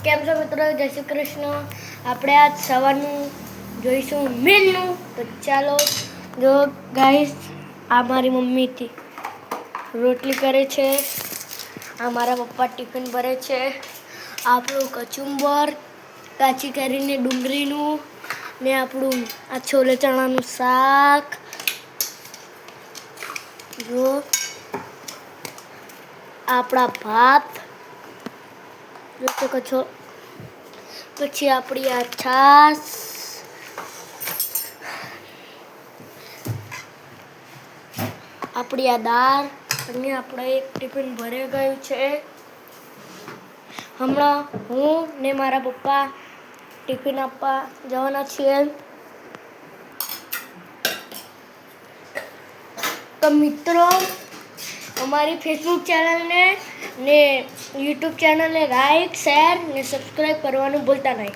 કેમ છો મિત્રો? જય શ્રી કૃષ્ણ. આપણે આજ સવારનું જોઈશું મેનુ. તો ચાલો જો ગાઈસ, આ મારી મમ્મી રોટલી કરે છે, આ મારા પપ્પા ટિફિન ભરે છે, આપણું કચુંબર કાચી કરીને ડુંગળીનું ને આપણું આ છોલે ચણાનું શાક, જો આપણા ભાત જોઈ શકો છો, પછી આપણી આ છાસ, આપણી આ દાળ અને આપણે એક ટિફિન ભરાઈ ગયું છે. હમણાં હું ને મારા પપ્પા ટિફિન આપવા જવાના છીએ. તો મિત્રો, અમારી ફેસબુક ચેનલને ને યુટ્યુબ ચેનલને લાઈક, શેર ને સબસ્ક્રાઈબ કરવાનું ભૂલતા નહીં.